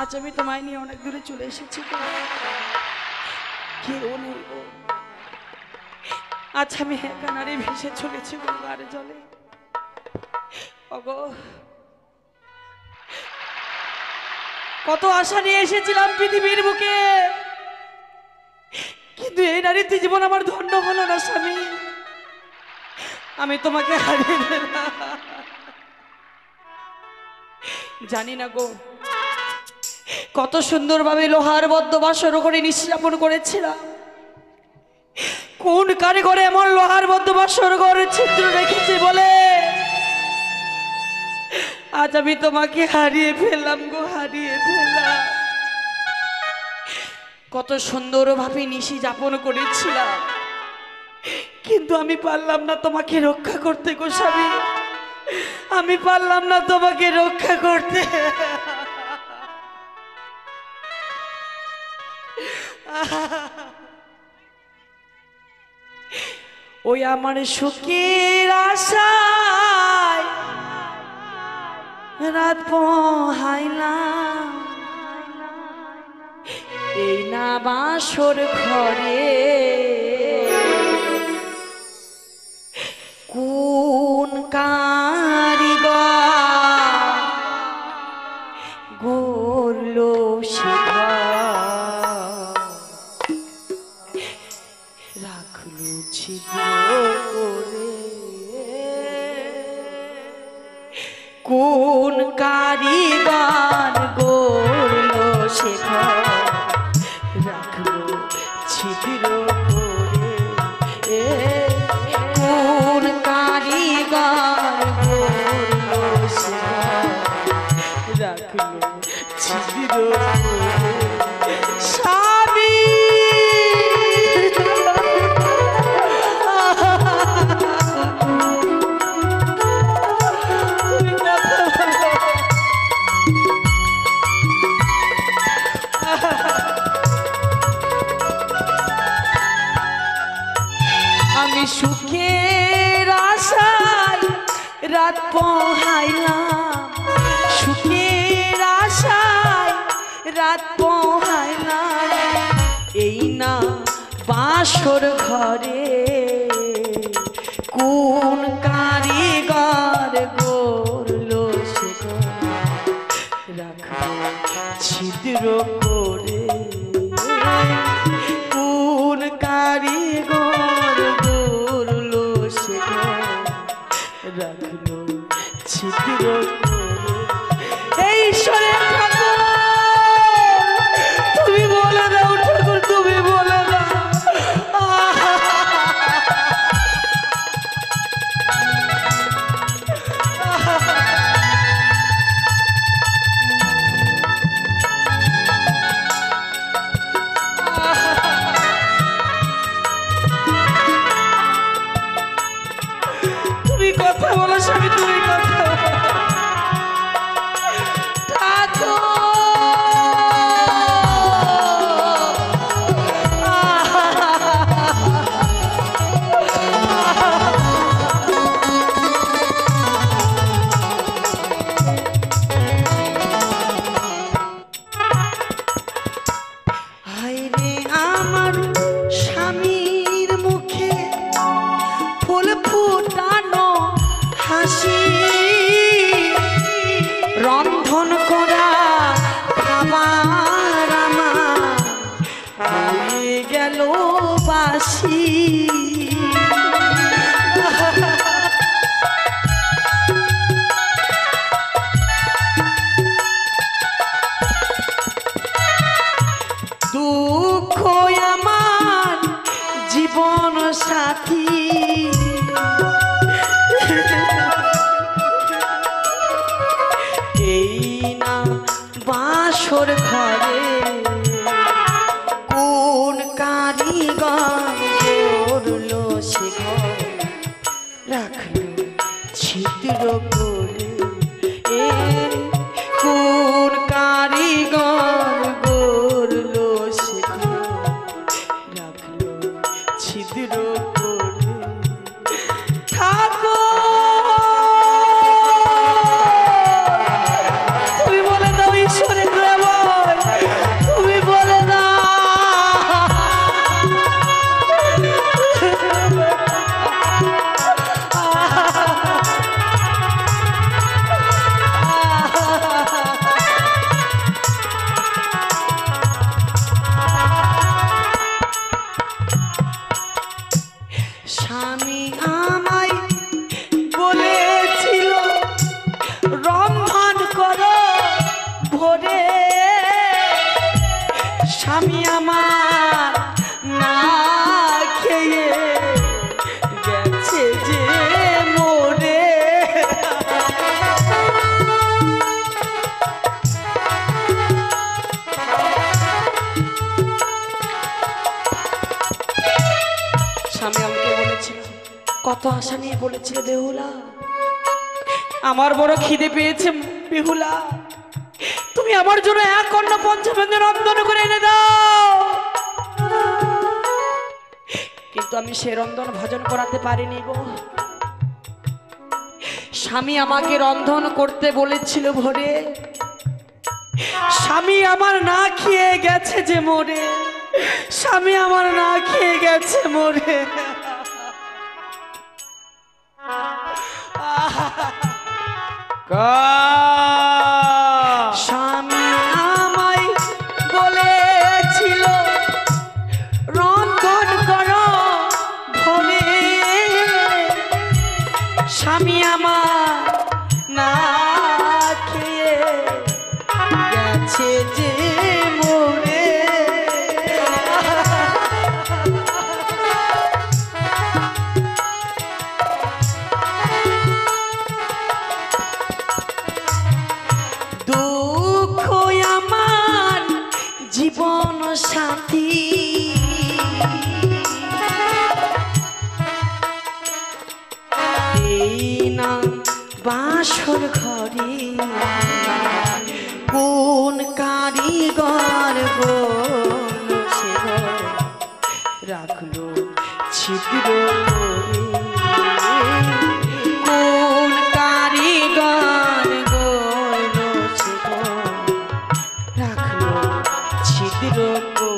আজ আমি তোমায় নিয়ে অনেক দূরে চলে এসেছি, কেউ নেই গো। আজ আমি একা নারী ভেসে চলেছি গঙ্গার জলে। ওগো, কত আশা নিয়ে এসেছিলাম পৃথিবীর বুকে, কিন্তু এই নারীতে জীবন আমার ধন্য হলো না স্বামী। আমি তোমাকে হারিয়ে দিলাম। জানি না গো, কত সুন্দরভাবে লোহার বদ্ধ বাসর করে নিঃস্বাপন করেছিলাম। কোন কারিগরে এমন লোহার বদ্ধ বাসর ঘরে ছিদ্র রেখেছে বলে আজ আমি তোমাকে হারিয়ে ফেললাম গো, হারিয়ে ফেললাম। কত সুন্দরভাবে নিশি যাপন করেছিলাম, কিন্তু আমি পারলাম না তোমাকে রক্ষা করতে গো স্বামী। আমি পারলাম না তোমাকে রক্ষা করতে। ওই আমার সুখের আশায় রাত পোহাইলাম, এই না বাসর ঘরে কোন কারিগর গড়লো সে রাখলো ছিদ্র করে। কোন কারিগর গড়লো সে রাখলো ছিদ্র করে। কোন কারিগর গড়লো সে রাখলো ছিদ্র করে। স্বামী আমি সুখের আশায় রাত পোহাইলাম, সুখের আশায় রাত পোহাইলাম, এই না বাসর ঘরে কোন কারিগর গড়লো সে রাখলো ছিদ্র করে। কোন কারিগর গড়লো সে রাখলো ছিদ্র করে। এই ঈশ্বরের ঠাকুর, তুমি বলে দাও ঠাকুর, তুমি বলে দাও। তুমি কথা বলো স্বামী, তুমি কথা বলো। হায়রে আমার স্বামীর মুখে ফুল ফুটানো হাসি, রন্ধন করা খাবার আমার হয়ে গেল বাসি। দুঃখ আমার জীবন সাথী, এই না বাসর ঘরে কোন কারিগর গড়লো সে রাখলো ছিদ্র করে। কোন কারিগর গড়লো সে রাখলো ছিদ্র করে। ঠাকুর তুমি বলে দাও ঈশ্বরের দেব। স্বামী আমার না খেয়ে গেছে যে মোরে। স্বামী আমাকে বলেছিল, কত আশা নিয়ে বলেছিল, বেহুলা আমার বড় খিদে পেয়েছে, বেহুলা তুমি আমার জন্য এক অন্ন পঞ্চব্যঞ্জন রন্ধন করে এনে দাও। কিন্তু আমি সে রন্ধন ভজন করাতে পারিনি গো। স্বামী আমাকে রন্ধন করতে বলেছিল ভোরে, স্বামী আমার না খেয়ে গেছে যে মোরে, স্বামী আমার না খেয়ে গেছে মোরে। স্বামী আমায় বলেছিল রন্ধন করো ভোরে, স্বামী আমার না খেয়ে গেছে যে মোরে। দুঃখ আমার জীবন সাথী, এই না বাসর ঘরে কোন কারিগর বলছে রাখলো ছিদ্র করে, কোন কারিগর বলছে রাখলো ছিদ্র করে।